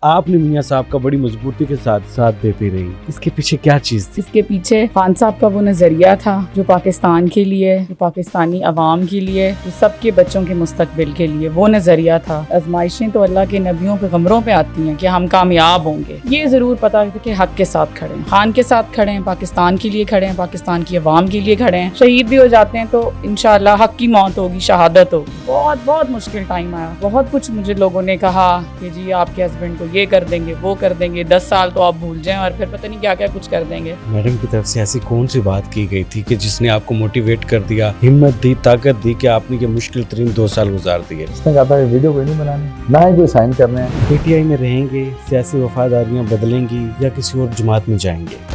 آپ نے میاں صاحب کا بڑی مضبوطی کے ساتھ دیتی رہی، اس کے پیچھے کیا چیز تھی؟ اس کے پیچھے خان صاحب کا وہ نظریہ تھا جو پاکستان کے لیے، جو پاکستانی عوام کے لیے، جو سب کے بچوں کے مستقبل کے لیے وہ نظریہ تھا۔ آزمائشیں تو اللہ کے نبیوں پہ غمروں پہ آتی ہیں کہ ہم کامیاب ہوں گے، یہ ضرور پتا ہے کہ حق کے ساتھ کھڑے ہیں، خان کے ساتھ کھڑے ہیں، پاکستان کے لیے کھڑے ہیں، پاکستان کی عوام کے لیے کھڑے ہیں۔ شہید بھی ہو جاتے ہیں تو انشاءاللہ حق کی موت ہوگی، شہادت ہوگی۔ بہت مشکل ٹائم آیا، بہت کچھ مجھے لوگوں نے کہا کہ جی آپ کے ہسبینڈ کو یہ کر دیں گے، وہ کر دیں گے، 10 سال تو آپ بھول جائیں اور پھر پتہ نہیں کیا کیا کچھ کر دیں گے۔ میڈم کی طرف سے ایسی کون سی بات کی گئی تھی کہ جس نے آپ کو موٹیویٹ کر دیا، ہمت دی، طاقت دی کہ آپ نے یہ مشکل ترین 2 سال گزار دیے؟ اس نے کہا تھا کہ ویڈیو کوئی نہیں بنانی، نہ ہی کوئی سائن کرنے ہیں۔ پی ٹی آئی میں رہیں گے، سیاسی وفاداریاں بدلیں گی یا کسی اور جماعت میں جائیں گے؟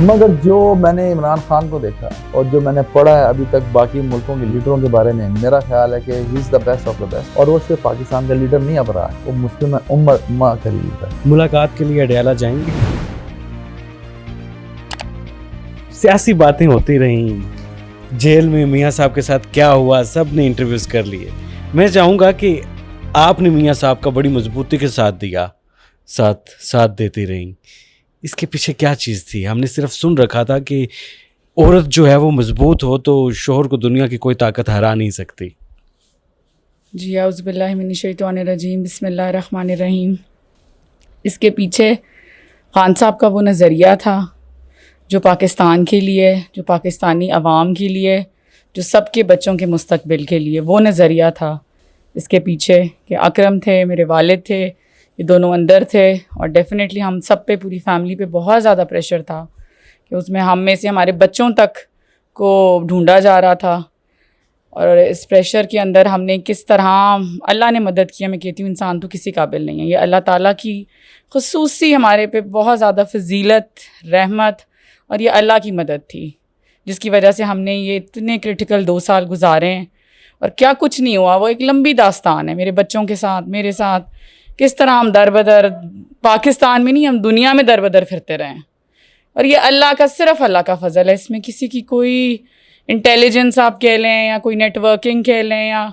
مگر جو میں نے عمران خان کو دیکھا اور جو میں نے پڑھا ہے ابھی تک باقی ملکوں کے لیڈروں کے بارے میں، میرا خیال ہے کہ he is the best of the best, اور وہ صرف پاکستان کا لیڈر نہیں اب رہا ہے، وہ مسلم امہ کا لیڈر ہے۔ ملاقات کے لیے اڈیالہ جائیں گے؟ سیاسی باتیں ہوتی رہیں، جیل میں میاں صاحب کے ساتھ کیا ہوا سب نے انٹرویوز کر لیے۔ میں چاہوں گا کہ آپ نے میاں صاحب کا بڑی مضبوطی کے ساتھ دیتی رہیں، اس کے پیچھے کیا چیز تھی؟ ہم نے صرف سن رکھا تھا کہ عورت جو ہے وہ مضبوط ہو تو شوہر کو دنیا کی کوئی طاقت ہرا نہیں سکتی۔ جی اعوذ باللہ من الشیطان الرجیم، بسم اللہ الرحمن الرحیم۔ اس کے پیچھے خان صاحب کا وہ نظریہ تھا جو پاکستان کے لیے، جو پاکستانی عوام کے لیے، جو سب کے بچوں کے مستقبل کے لیے وہ نظریہ تھا۔ اس کے پیچھے کہ اکرم تھے، میرے والد تھے، یہ دونوں اندر تھے، اور ڈیفینیٹلی ہم سب پہ، پوری فیملی پہ بہت زیادہ پریشر تھا کہ اس میں ہم میں سے ہمارے بچوں تک کو ڈھونڈا جا رہا تھا۔ اور اس پریشر کے اندر ہم نے کس طرح، اللہ نے مدد کی، میں کہتی ہوں انسان تو کسی قابل نہیں ہے، یہ اللہ تعالیٰ کی خصوصی ہمارے پہ بہت زیادہ فضیلت، رحمت، اور یہ اللہ کی مدد تھی جس کی وجہ سے ہم نے یہ اتنے کرٹیکل 2 سال گزارے ہیں، اور کیا کچھ نہیں ہوا۔ وہ ایک لمبی داستان ہے، میرے بچوں کے ساتھ، میرے ساتھ، کس طرح ہم در بدر، پاکستان میں نہیں ہم دنیا میں در بدر پھرتے رہے ہیں، اور یہ اللہ کا، صرف اللہ کا فضل ہے، اس میں کسی کی کوئی انٹیلیجنس آپ کہہ لیں یا کوئی نیٹ ورکنگ کہہ لیں یا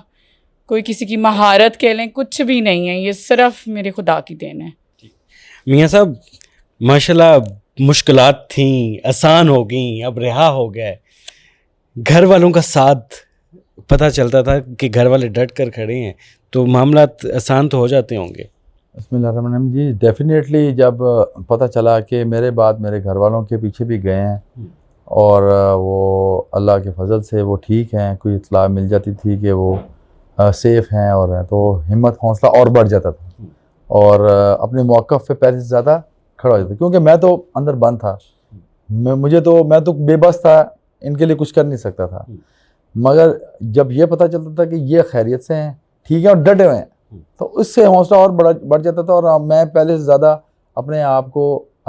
کوئی کسی کی مہارت کہہ لیں، کچھ بھی نہیں ہے، یہ صرف میرے خدا کی دین ہے۔ میاں صاحب ماشاءاللہ مشکلات تھیں، آسان ہو گئیں، اب رہا ہو گئے، گھر والوں کا ساتھ پتہ چلتا تھا کہ گھر والے ڈٹ کر کھڑے ہیں تو معاملات آسان تو ہو جاتے ہوں گے؟ بسم اللہ الرحمن الرحیم۔ جی ڈیفینیٹلی جب پتہ چلا کہ میرے بعد میرے گھر والوں کے پیچھے بھی گئے ہیں اور وہ اللہ کے فضل سے وہ ٹھیک ہیں، کوئی اطلاع مل جاتی تھی کہ وہ سیف ہیں اور ہیں، تو ہمت حوصلہ اور بڑھ جاتا تھا اور اپنے موقف پہ پہلے سے زیادہ کھڑا ہو جاتا، کیونکہ میں تو اندر بند تھا، میں تو بے بس تھا، ان کے لیے کچھ کر نہیں سکتا تھا۔ مگر جب یہ پتہ چلتا تھا کہ یہ خیریت سے ہیں، ٹھیک ہے اور ڈٹے ہوئے ہیں، تو اس سے حوصلہ اور بڑھ جاتا تھا، اور میں پہلے سے زیادہ اپنے آپ کو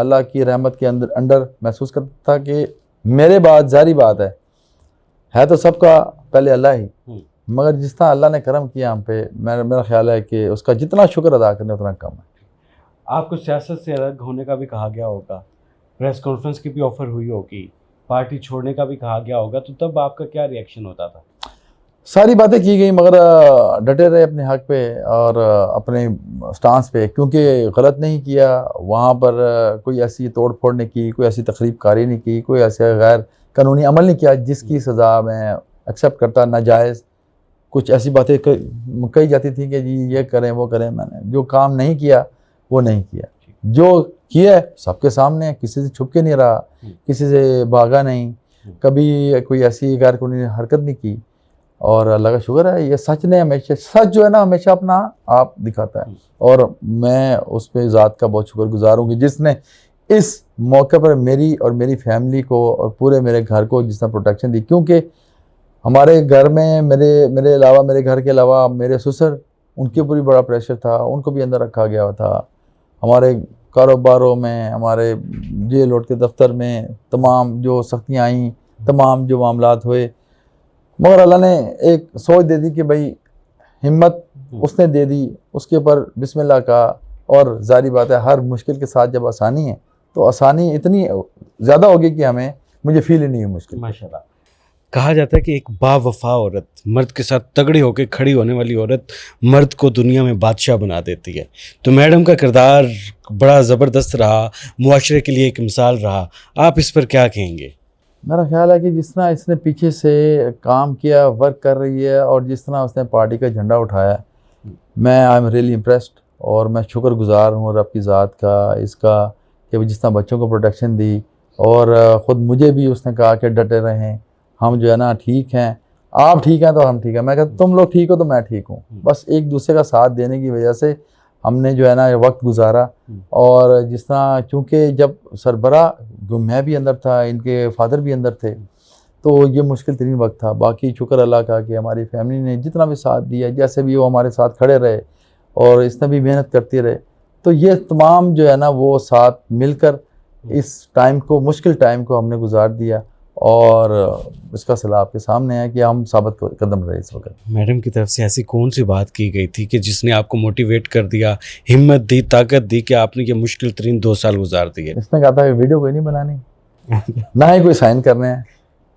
اللہ کی رحمت کے اندر محسوس کرتا تھا کہ میرے بعد، ظاہری بات ہے تو سب کا پہلے اللہ ہی، مگر جس طرح اللہ نے کرم کیا ہم پہ، میرا خیال ہے کہ اس کا جتنا شکر ادا کرنے اتنا کم ہے۔ آپ کو سیاست سے الگ ہونے کا بھی کہا گیا ہوگا، پریس کانفرنس کی بھی آفر ہوئی ہوگی، پارٹی چھوڑنے کا بھی کہا گیا ہوگا، تو تب آپ کا کیا ریئیکشن ہوتا تھا؟ ساری باتیں کی گئی مگر ڈٹے رہے اپنے حق پہ اور اپنے سٹانس پہ، کیونکہ غلط نہیں کیا وہاں پر، کوئی ایسی توڑ پھوڑ نہیں کی، کوئی ایسی تخریب کاری نہیں کی، کوئی ایسے غیر قانونی عمل نہیں کیا جس کی سزا میں ایکسیپٹ کرتا۔ ناجائز کچھ ایسی باتیں کہی جاتی تھیں کہ جی یہ کریں وہ کریں، میں نے جو کام نہیں کیا وہ نہیں کیا، جو کیا سب کے سامنے، کسی سے چھپ کے نہیں رہا، کسی سے بھاگا نہیں، کبھی کوئی ایسی غیر قانونی حرکت نہیں کی، اور اللہ کا شکر ہے یہ سچ نے ہمیشہ، سچ جو ہے نا ہمیشہ اپنا آپ دکھاتا ہے، اور میں اس پہ ذات کا بہت شکر گزار ہوں کہ جس نے اس موقع پر میری اور میری فیملی کو اور پورے میرے گھر کو جس طرح پروٹیکشن دی، کیونکہ ہمارے گھر میں میرے علاوہ، میرے گھر کے علاوہ میرے سسر، ان کے اوپر بھی بڑا پریشر تھا، ان کو بھی اندر رکھا گیا تھا، ہمارے کاروباروں میں، ہمارے جیل روڈ کے دفتر میں تمام جو سختیاں آئیں، تمام جو معاملات ہوئے، مگر اللہ نے ایک سوچ دے دی کہ بھائی ہمت اس نے دے دی، اس کے اوپر بسم اللہ کا، اور ظاہری بات ہے ہر مشکل کے ساتھ جب آسانی ہے تو آسانی اتنی زیادہ ہوگی کہ مجھے فیل ہی نہیں ہوئی مشکل۔ ماشاءاللہ کہا جاتا ہے کہ ایک با وفا عورت, مرد کے ساتھ تگڑی ہو کے کھڑی ہونے والی عورت مرد کو دنیا میں بادشاہ بنا دیتی ہے. تو میڈم کا کردار بڑا زبردست رہا, معاشرے کے لیے ایک مثال رہا. آپ اس پر کیا کہیں گے؟ میرا خیال ہے کہ جس طرح اس نے پیچھے سے کام کیا, ورک کر رہی ہے, اور جس طرح اس نے پارٹی کا جھنڈا اٹھایا, میں آئی ایم ریئلی امپریسڈ. اور میں شکر گزار ہوں رب کی ذات کا, اس کا کہ وہ جس طرح بچوں کو پروٹیکشن دی, اور خود مجھے بھی اس نے کہا کہ ڈٹے رہیں, ہم جو ہے نا ٹھیک ہیں, آپ ٹھیک ہیں تو ہم ٹھیک ہیں. میں کہتا تم لوگ ٹھیک ہو تو میں ٹھیک ہوں. بس ایک دوسرے کا ساتھ دینے کی وجہ سے ہم نے جو ہے نا وقت گزارا. اور جس طرح چونکہ جب سربراہ میں بھی اندر تھا, ان کے فادر بھی اندر تھے, تو یہ مشکل ترین وقت تھا. باقی شکر اللہ کا کہ ہماری فیملی نے جتنا بھی ساتھ دیا, جیسے بھی وہ ہمارے ساتھ کھڑے رہے اور اس نے بھی محنت کرتے رہے. تو یہ تمام جو ہے نا وہ ساتھ مل کر اس ٹائم کو, مشکل ٹائم کو ہم نے گزار دیا, اور اس کا صلاح آپ کے سامنے ہے کہ ہم ثابت قدم رہے اس وقت. میڈم کی طرف سے ایسی کون سی بات کی گئی تھی کہ جس نے آپ کو موٹیویٹ کر دیا, ہمت دی, طاقت دی کہ آپ نے یہ مشکل ترین 2 سال گزار دیے؟ اس نے کہا تھا کہ ویڈیو کوئی نہیں بنانی, نہ ہی کوئی سائن کرنے ہیں,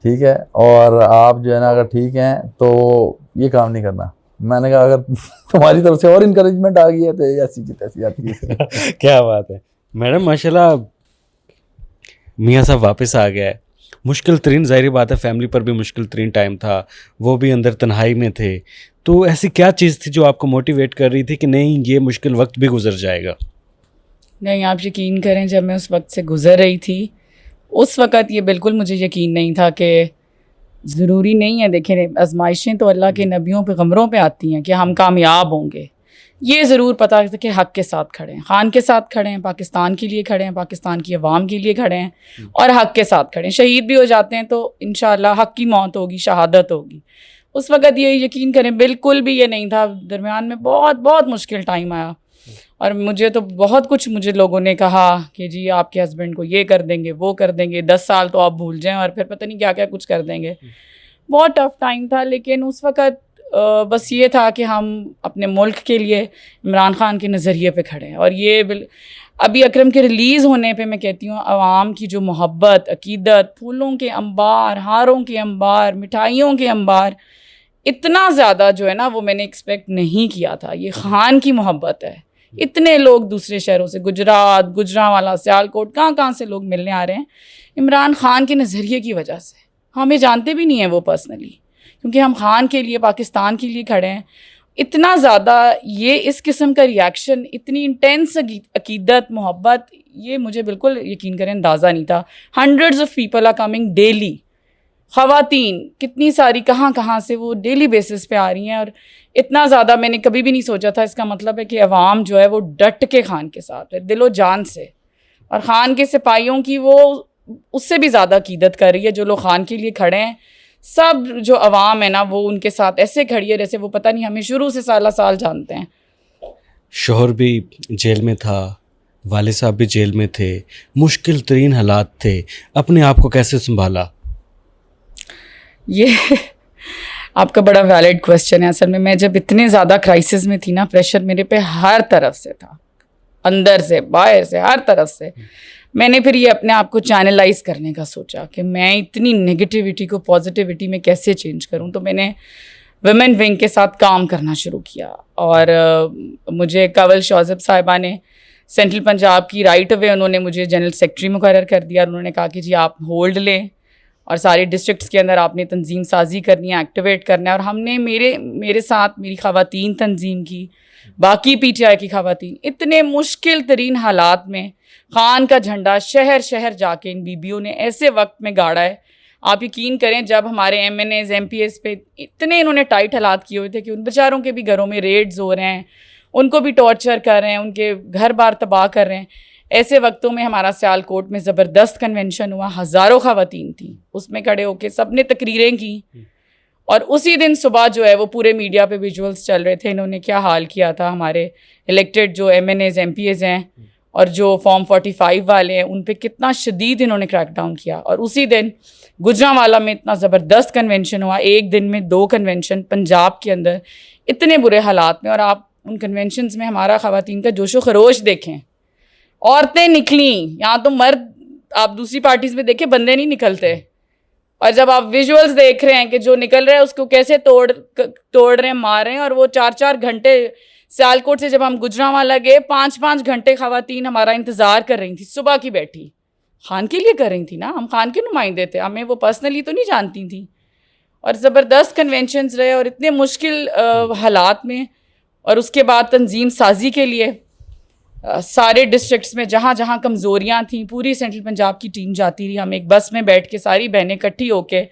ٹھیک ہے, اور آپ جو ہے نا اگر ٹھیک ہیں تو یہ کام نہیں کرنا. میں نے کہا اگر تمہاری طرف سے اور انکریجمنٹ آ گئی ہے تو ایسی کی تیسی آتی ہے. کیا بات ہے میڈم, ماشاءاللہ میاں صاحب واپس آ گیا ہے. مشکل ترین, ظاہری بات ہے فیملی پر بھی مشکل ترین ٹائم تھا, وہ بھی اندر تنہائی میں تھے. تو ایسی کیا چیز تھی جو آپ کو موٹیویٹ کر رہی تھی کہ نہیں یہ مشکل وقت بھی گزر جائے گا؟ نہیں, آپ یقین کریں جب میں اس وقت سے گزر رہی تھی, اس وقت یہ بالکل مجھے یقین نہیں تھا کہ ضروری نہیں ہے. دیکھیں آزمائشیں تو اللہ کے نبیوں پیغمبروں پہ آتی ہیں کہ ہم کامیاب ہوں گے. یہ ضرور پتہ ہے کہ حق کے ساتھ کھڑے ہیں, خان کے ساتھ کھڑے ہیں, پاکستان کے لیے کھڑے ہیں, پاکستان کی عوام کے لیے کھڑے ہیں, اور حق کے ساتھ کھڑے ہیں. شہید بھی ہو جاتے ہیں تو انشاءاللہ حق کی موت ہوگی, شہادت ہوگی. اس وقت یہ یقین کریں بالکل بھی یہ نہیں تھا. درمیان میں بہت بہت مشکل ٹائم آیا, اور مجھے تو بہت کچھ مجھے لوگوں نے کہا کہ جی آپ کے ہسبینڈ کو یہ کر دیں گے, وہ کر دیں گے, 10 سال تو آپ بھول جائیں اور پھر پتہ نہیں کیا کیا کچھ کر دیں گے. بہت ٹف ٹائم تھا, لیکن اس وقت بس یہ تھا کہ ہم اپنے ملک کے لیے عمران خان کے نظریے پہ کھڑے ہیں. اور یہ ابھی اکرم کے ریلیز ہونے پہ میں کہتی ہوں عوام کی جو محبت, عقیدت, پھولوں کے انبار, ہاروں کے انبار, مٹھائیوں کے انبار, اتنا زیادہ جو ہے نا وہ میں نے ایکسپیکٹ نہیں کیا تھا. یہ خان کی محبت ہے. اتنے لوگ دوسرے شہروں سے, گجرات, گجرانوالا, سیالکوٹ, کہاں سے لوگ ملنے آ رہے ہیں عمران خان کے نظریے کی وجہ سے. ہمیں جانتے بھی نہیں ہیں وہ پرسنلی, کیونکہ ہم خان کے لیے, پاکستان کے لیے کھڑے ہیں. اتنا زیادہ یہ اس قسم کا ریاکشن, اتنی انٹینس عقیدت, محبت, یہ مجھے بالکل یقین کریں اندازہ نہیں تھا. Hundreds of people are coming daily. خواتین کتنی ساری کہاں سے وہ ڈیلی بیسس پہ آ رہی ہیں, اور اتنا زیادہ میں نے کبھی بھی نہیں سوچا تھا. اس کا مطلب ہے کہ عوام جو ہے وہ ڈٹ کے خان کے ساتھ ہے, دل و جان سے, اور خان کے سپاہیوں کی وہ اس سے بھی زیادہ عقیدت کر رہی ہے. جو لوگ خان کے لیے کھڑے ہیں, سب جو عوام ہے نا وہ ان کے ساتھ ایسے کھڑی ہے جیسے وہ پتہ نہیں ہمیں شروع سے سال جانتے ہیں. شوہر بھی جیل میں تھا, والد صاحب بھی جیل میں تھے, مشکل ترین حالات تھے, اپنے آپ کو کیسے سنبھالا؟ یہ آپ کا بڑا ویلڈ کویسچن ہے. اصل میں جب اتنے زیادہ کرائسس میں تھی نا, پریشر میرے پہ ہر طرف سے تھا, اندر سے, باہر سے, ہر طرف سے. میں نے پھر یہ اپنے آپ کو چینلائز کرنے کا سوچا کہ میں اتنی نگیٹیوٹی کو پازیٹیوٹی میں کیسے چینج کروں. تو میں نے ویمن ونگ کے ساتھ کام کرنا شروع کیا, اور مجھے کنول شوزب صاحبہ نے سینٹرل پنجاب کی رائٹ اوے انہوں نے مجھے جنرل سیکرٹری مقرر کر دیا. انہوں نے کہا کہ جی آپ ہولڈ لیں, اور سارے ڈسٹرکٹس کے اندر آپ نے تنظیم سازی کرنی ہے, ایکٹیویٹ کرنا ہے. اور ہم نے میرے ساتھ میری خواتین تنظیم کی, باقی پی ٹی آئی کی خواتین, اتنے مشکل ترین حالات میں خان کا جھنڈا شہر شہر جا کے ان بیبیوں نے ایسے وقت میں گاڑا ہے. آپ یقین کریں جب ہمارے MNAs, MPs پہ اتنے انہوں نے ٹائٹ حالات کیے ہوئے تھے کہ ان بیچاروں کے بھی گھروں میں ریڈز ہو رہے ہیں, ان کو بھی ٹارچر کر رہے ہیں, ان کے گھر بار تباہ کر رہے ہیں. ایسے وقتوں میں ہمارا سیالکوٹ میں زبردست کنونشن ہوا, ہزاروں خواتین تھیں, اس میں کھڑے ہو کے سب نے تقریریں کی. اور اسی دن صبح جو ہے وہ پورے میڈیا پہ ویژولز چل رہے تھے, انہوں نے کیا حال کیا تھا ہمارے الیکٹڈ جو MNAs, MPs ہیں, اور جو فارم 45 والے ہیں, ان پہ کتنا شدید انہوں نے کریک ڈاؤن کیا. اور اسی دن گجرانوالا میں اتنا زبردست کنونشن ہوا, ایک دن میں 2 کنونشن پنجاب کے اندر, اتنے برے حالات میں. اور آپ ان کنونشنز میں ہمارا خواتین کا جوش و خروش دیکھیں, عورتیں نکلیں. یہاں تو مرد, آپ دوسری پارٹیز میں دیکھیں بندے نہیں نکلتے, اور جب آپ ویژولز دیکھ رہے ہیں کہ جو نکل رہا ہے اس کو کیسے توڑ رہے ہیں, مار رہے ہیں, اور وہ 4 گھنٹے سیالکوٹ سے جب ہم گجرانوالہ گئے 5 گھنٹے خواتین ہمارا انتظار کر رہی تھیں, صبح کی بیٹھی, خان کے لیے کر رہی تھی نا, ہم خان کے نمائندے تھے, ہمیں وہ پرسنلی تو نہیں جانتی تھیں. اور زبردست کنونشنز رہے اور اتنے مشکل حالات میں, اور اس کے بعد تنظیم سازی کے لیے سارے ڈسٹرکٹس میں جہاں جہاں کمزوریاں تھیں پوری سینٹرل پنجاب کی ٹیم جاتی رہی. ہم ایک بس میں بیٹھ کے ساری بہنیں اکٹھی ہو کے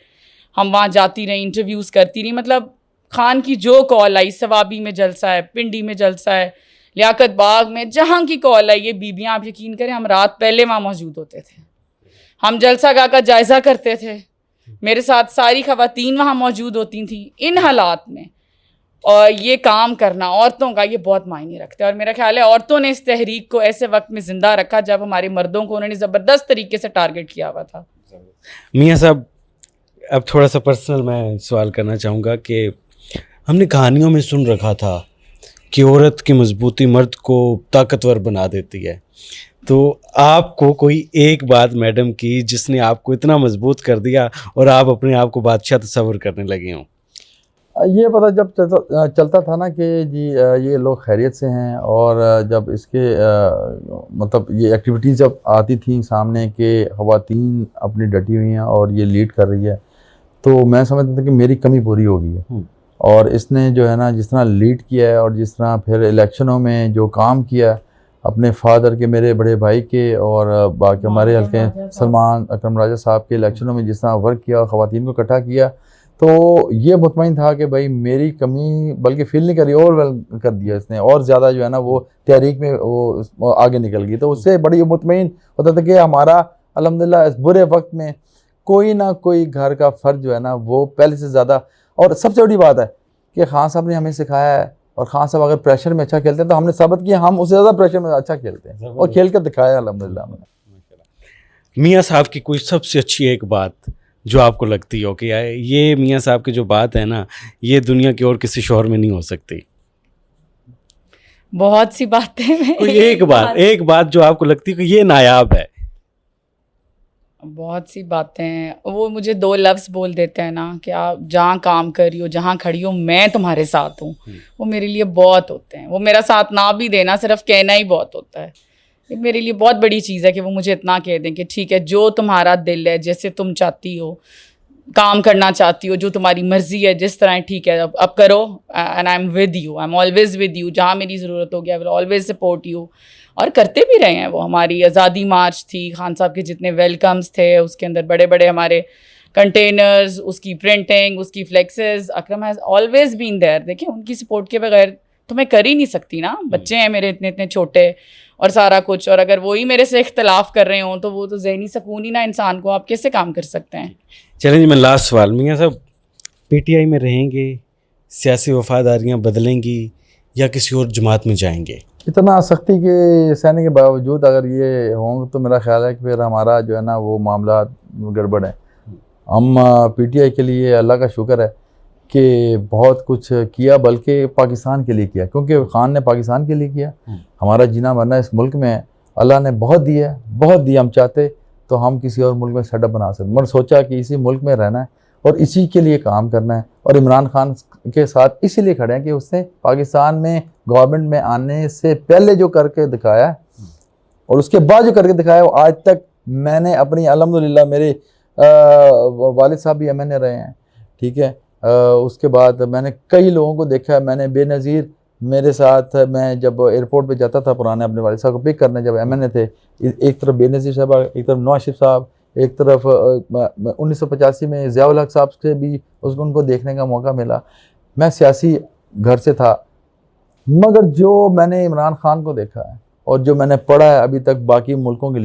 ہم وہاں جاتی رہیں, انٹرویوز کرتی رہیں. مطلب خان کی جو کال آئی, ثوابی میں جلسہ ہے, پنڈی میں جلسہ ہے, لیاقت باغ میں, جہاں کی کال آئی, یہ بیبیاں آپ یقین کریں ہم رات پہلے وہاں موجود ہوتے تھے, ہم جلسہ گاہ کا جائزہ کرتے تھے, میرے ساتھ ساری خواتین وہاں موجود ہوتی تھیں ان حالات میں. اور یہ کام کرنا عورتوں کا یہ بہت معنی رکھتا ہے, اور میرا خیال ہے عورتوں نے اس تحریک کو ایسے وقت میں زندہ رکھا جب ہمارے مردوں کو انہوں نے زبردست طریقے سے ٹارگٹ کیا ہوا تھا. میاں صاحب اب تھوڑا سا پرسنل میں سوال کرنا چاہوں گا کہ ہم نے کہانیوں میں سن رکھا تھا کہ عورت کی مضبوطی مرد کو طاقتور بنا دیتی ہے, تو آپ کو کوئی ایک بات میڈم کی جس نے آپ کو اتنا مضبوط کر دیا اور آپ اپنے آپ کو بادشاہ تصور کرنے لگے ہوں؟ یہ پتہ جب چلتا تھا نا کہ جی یہ لوگ خیریت سے ہیں, اور جب اس کے مطلب یہ ایکٹیویٹیز جب آتی تھیں سامنے کہ خواتین اپنی ڈٹی ہوئی ہیں اور یہ لیڈ کر رہی ہے, تو میں سمجھتا تھا کہ میری کمی پوری ہو گئی ہے. اور اس نے جو ہے نا جس طرح لیڈ کیا ہے اور جس طرح پھر الیکشنوں میں جو کام کیا اپنے فادر کے, میرے بڑے بھائی کے, اور باقی ہمارے حلقے سلمان اکرم راجہ صاحب کے الیکشنوں میں جس طرح ورک کیا اور خواتین کو اکٹھا کیا, تو یہ مطمئن تھا کہ بھائی میری کمی بلکہ فیل نہیں کری, اور ویل کر دیا اس نے, اور زیادہ جو ہے نا وہ تحریک میں وہ آگے نکل گئی. تو اس سے بڑی مطمئن ہوتا تھا کہ ہمارا الحمدللہ اس برے وقت میں کوئی نہ کوئی گھر کا فرد جو ہے نا وہ پہلے سے زیادہ. اور سب سے بڑی بات ہے کہ خان صاحب نے ہمیں سکھایا ہے, اور خان صاحب اگر پریشر میں اچھا کھیلتے ہیں تو ہم نے ثابت کیا ہم اس سے زیادہ پریشر میں اچھا کھیلتے ہیں, اور کھیل کر دکھایا الحمدللہ. میاں صاحب کی کوئی سب سے اچھی ایک بات جو آپ کو لگتی ہو کہ یہ میاں صاحب کی جو بات ہے نا یہ دنیا کے اور کسی شوہر میں نہیں ہو سکتی؟ بہت سی باتیں ہیں, کوئی ایک بات جو آپ کو لگتی ہے کہ یہ نایاب ہے. بہت سی باتیں ہیں. وہ مجھے 2 لفظ بول دیتے ہیں نا کہ آپ جہاں کام کر رہی ہو, جہاں کھڑی ہو, میں تمہارے ساتھ ہوں, وہ میرے لیے بہت ہوتے ہیں. وہ میرا ساتھ نہ بھی دینا, صرف کہنا ہی بہت ہوتا ہے. میرے لیے بہت بڑی چیز ہے کہ وہ مجھے اتنا کہہ دیں کہ ٹھیک ہے جو تمہارا دل ہے, جیسے تم چاہتی ہو کام کرنا چاہتی ہو, جو تمہاری مرضی ہے جس طرح, ٹھیک ہے اب کرو, and I am with you, I am always with you, جہاں میری ضرورت ہوگی آئی ول آلویز سپورٹ یو. اور کرتے بھی رہے ہیں. وہ ہماری آزادی مارچ تھی, خان صاحب کے جتنے ویلکمز تھے اس کے اندر بڑے بڑے ہمارے کنٹینرز, اس کی پرنٹنگ, اس کی فلیکسز, اکرم ہیز آلویز بین دیر. دیکھیں ان کی سپورٹ کے بغیر تو میں کر ہی نہیں سکتی نا, بچے ہیں میرے اتنے چھوٹے اور سارا کچھ, اور اگر وہی میرے سے اختلاف کر رہے ہوں تو وہ تو ذہنی سکون ہی نا انسان کو, آپ کیسے کام کر سکتے ہیں. چلیں جی, میں لاسٹ سوال, میاں صاحب پی ٹی آئی میں رہیں گے, سیاسی وفاداریاں بدلیں گی یا کسی اور جماعت میں جائیں گے؟ اتنا سختی کے سہنے کے باوجود اگر یہ ہوں تو میرا خیال ہے کہ پھر ہمارا جو ہے نا وہ معاملات گڑبڑ ہیں. ہم پی ٹی آئی کے لیے اللہ کا شکر ہے کہ بہت کچھ کیا, بلکہ پاکستان کے لیے کیا, کیونکہ خان نے پاکستان کے لیے کیا. ہمارا جینا مرنا اس ملک میں اللہ نے بہت دیا, بہت دیا. ہم چاہتے تو ہم کسی اور ملک میں سیٹ اپ بنا سکتے, مگر سوچا کہ اسی ملک میں رہنا ہے اور اسی کے لیے کام کرنا ہے. اور عمران خان کے ساتھ اسی لیے کھڑے ہیں کہ اس نے پاکستان میں گورنمنٹ میں آنے سے پہلے جو کر کے دکھایا اور اس کے بعد جو کر کے دکھایا, وہ آج تک میں نے اپنی الحمدللہ, میرے والد صاحب بھی ایم این اے رہے ہیں, ٹھیک ہے, اس کے بعد میں نے کئی لوگوں کو دیکھا ہے. میں نے بے نظیر میرے ساتھ, میں جب ایئرپورٹ پہ جاتا تھا پرانے اپنے والد صاحب کو پک کرنے جب ایم این اے تھے, ایک طرف بے نظیر صاحب, ایک طرف نواز شریف صاحب, ایک طرف 1985 میں ضیاء الحق صاحب سے بھی ان کو دیکھنے کا موقع ملا. میں سیاسی گھر سے تھا, مگر جو میں نے عمران خان کو دیکھا ہے اور جو میں نے پڑھا ہے ابھی تک باقی ملکوں کے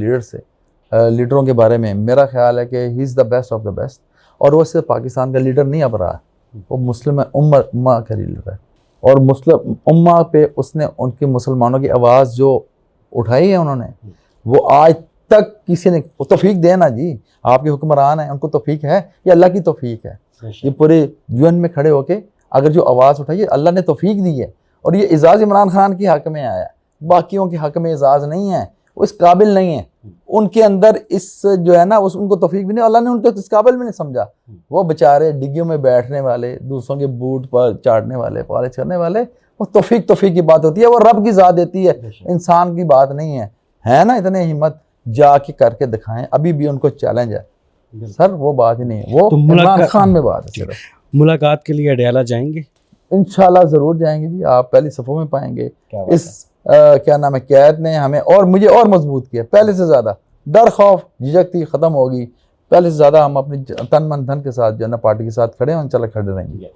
لیڈروں کے بارے میں, میرا خیال ہے کہ he is the best of the best. اور وہ صرف پاکستان کا لیڈر نہیں اب رہا ہے, وہ مسلم امہ کا لیڈر ہے, اور مسلم امہ پہ اس نے ان کی مسلمانوں کی آواز جو اٹھائی ہے انہوں نے, وہ آج تک کسی نے, وہ توفیق دے نا جی, آپ کے حکمران ہیں, ان کو توفیق ہے, یہ اللہ کی توفیق ہے. یہ پورے UN میں کھڑے ہو کے اگر جو آواز اٹھائی ہے اللہ نے توفیق دی ہے, اور یہ اعزاز عمران خان کے حق میں آیا ہے, باقیوں کے حق میں اعزاز نہیں ہے, وہ اس قابل نہیں ہے. ان کے اندر اس جو ہے نا ان کو توفیق بھی نہیں, اللہ نے ان کو اس قابل بھی نہیں سمجھا. وہ بیچارے ڈگیوں میں بیٹھنے والے, دوسروں کے بوٹ پر چاٹنے والے, پالش کرنے والے, وہ توفیق کی بات ہوتی ہے, وہ رب کی ذات دیتی ہے, انسان کی بات نہیں ہے نا. اتنے ہمت جا کے کر کے دکھائیں, ابھی بھی ان کو چیلنج ہے سر, وہ بات ہی نہیں ہے, وہ عمران خان میں بات ہے. صرف ملاقات کے لیے اڈیالہ جائیں گے؟ انشاءاللہ ضرور جائیں گے جی, آپ پہلی صفوں میں پائیں گے. اس کیا نام ہے, قید نے ہمیں اور مجھے اور مضبوط کیا, پہلے سے زیادہ ڈر خوف جھجک تھی ختم ہوگی, پہلے سے زیادہ ہم اپنی تن من دھن کے ساتھ جو ہے نا پارٹی کے ساتھ کھڑے ہیں, انشاءاللہ کھڑے رہیں گے.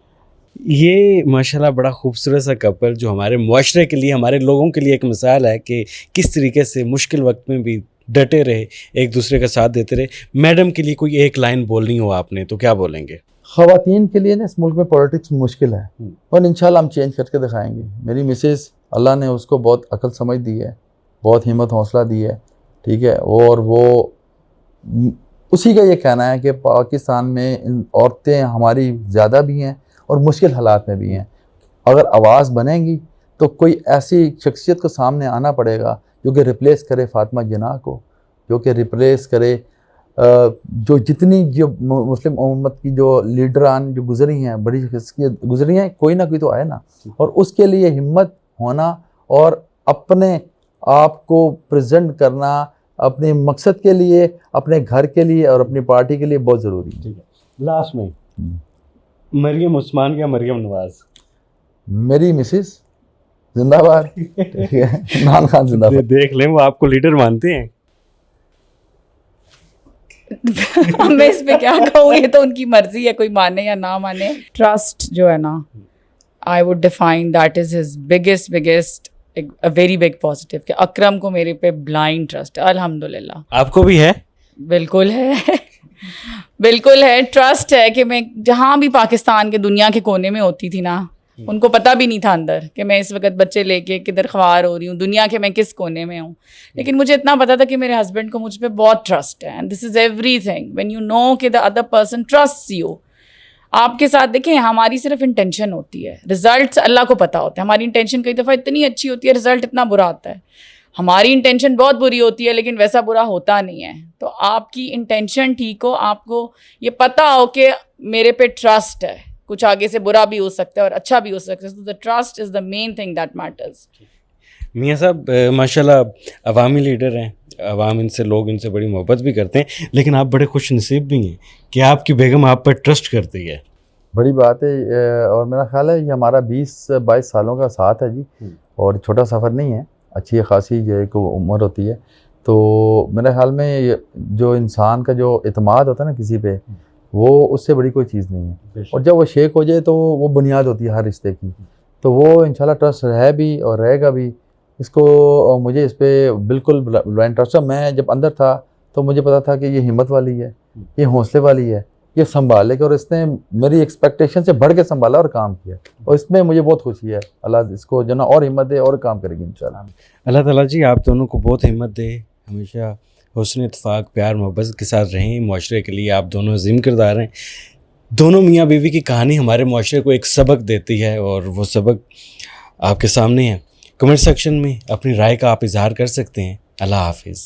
یہ ماشاءاللہ بڑا خوبصورت سا کپل جو ہمارے معاشرے کے لیے, ہمارے لوگوں کے لیے ایک مثال ہے کہ کس طریقے سے مشکل وقت میں بھی ڈٹے رہے, ایک دوسرے کا ساتھ دیتے رہے. میڈم کے لیے کوئی ایک لائن بولنی ہو آپ نے تو کیا بولیں گے؟ خواتین کے لیے نا اس ملک میں پولیٹکس مشکل ہے, اور انشاءاللہ ہم چینج کر کے دکھائیں گے. میری مسز, اللہ نے اس کو بہت عقل سمجھ دی ہے, بہت ہمت حوصلہ دی ہے, ٹھیک ہے, اور وہ اسی کا یہ کہنا ہے کہ پاکستان میں عورتیں ہماری زیادہ بھی ہیں اور مشکل حالات میں بھی ہیں. اگر آواز بنے گی تو کوئی ایسی شخصیت کو سامنے آنا پڑے گا جو کہ ریپلیس کرے فاطمہ جناح کو, جو کہ ریپلیس کرے جو جتنی جو مسلم امت کی جو لیڈران جو گزری ہیں, بڑی شخصیت گزری ہیں, کوئی نہ کوئی تو آئے نا. اور اس کے لیے ہمت ہونا اور اپنے آپ کو پریزنٹ کرنا اپنے مقصد کے لیے, اپنے گھر کے لیے اور اپنی پارٹی کے لیے بہت ضروری ہے. ٹھیک ہے, لاسٹ میں مریم عثمان یا مریم نواز؟ میری مسز زندہ باد, ٹھیک ہے, عمران خان زندہ باد. دیکھ لیں, وہ آپ کو لیڈر مانتے ہیں. میں اس پہ کیا کہوں, یہ تو ان کی مرضی ہے, کوئی مانے یا نہ مانے. ٹرسٹ جو ہے نا, I would define that is his biggest very big positive, کہ اکرم کو میرے پہ بلائنڈ ٹرسٹ ہے. الحمدللہ. آپ کو بھی ہے؟ بالکل ہے, بالکل ہے. ٹرسٹ ہے کہ میں جہاں بھی پاکستان کے دنیا کے کونے میں ہوتی تھی نا, ان کو پتہ بھی نہیں تھا اندر کہ میں اس وقت بچے لے کے کدھر خوار ہو رہی ہوں, دنیا کے میں کس کونے میں ہوں, لیکن مجھے اتنا پتا تھا کہ میرے ہسبینڈ کو مجھ پہ بہت ٹرسٹ ہے. And this is everything when you know کہ the other person trust you. آپ کے ساتھ دیکھیں, ہماری صرف انٹینشن ہوتی ہے, ریزلٹس اللہ کو پتہ ہوتا ہے. ہماری انٹینشن کئی دفعہ اتنی اچھی ہوتی ہے, رزلٹ اتنا برا آتا ہے. ہماری انٹینشن بہت بری ہوتی ہے لیکن ویسا برا ہوتا نہیں ہے. تو آپ کی انٹینشن ٹھیک ہو, آپ کو یہ پتہ ہو کہ میرے پہ ٹرسٹ ہے, کچھ آگے سے برا بھی ہو سکتا ہے اور اچھا بھی ہو سکتا ہے. the trust is the main thing that matters. میاں صاحب ماشاءاللہ عوامی لیڈر ہیں, عوام ان سے, لوگ ان سے بڑی محبت بھی کرتے ہیں, لیکن آپ بڑے خوش نصیب بھی ہیں کہ آپ کی بیگم آپ پر ٹرسٹ کرتی ہے. بڑی بات ہے, اور میرا خیال ہے یہ ہمارا 20-22 سالوں کا ساتھ ہے جی, اور چھوٹا سفر نہیں ہے, اچھی خاصی جو ایک عمر ہوتی ہے. تو میرے خیال میں جو انسان کا جو اعتماد ہوتا ہے نا کسی پہ, وہ اس سے بڑی کوئی چیز نہیں ہے. اور جب وہ شیک ہو جائے تو وہ بنیاد ہوتی ہے ہر رشتے کی. تو وہ انشاءاللہ ٹرسٹ ہے بھی اور رہے گا بھی. اس کو مجھے اس پہ بالکل بلائنڈ ٹرسٹ ہے. میں جب اندر تھا تو مجھے پتا تھا کہ یہ ہمت والی ہے, یہ حوصلے والی ہے, یہ سنبھالے گا, اور اس نے میری ایکسپیکٹیشن سے بڑھ کے سنبھالا اور کام کیا, اور اس میں مجھے بہت خوشی ہے. اللہ اس کو جو نا اور ہمت دے اور کام کرے گی انشاءاللہ. اللہ تعالیٰ جی آپ دونوں کو بہت ہمت دے, ہمیشہ حسن اتفاق پیار محبت کے ساتھ رہیں. معاشرے کے لیے آپ دونوں عظیم کردار ہیں. دونوں میاں بیوی کی کہانی ہمارے معاشرے کو ایک سبق دیتی ہے, اور وہ سبق آپ کے سامنے ہے. کمنٹ سیکشن میں اپنی رائے کا آپ اظہار کر سکتے ہیں. اللہ حافظ.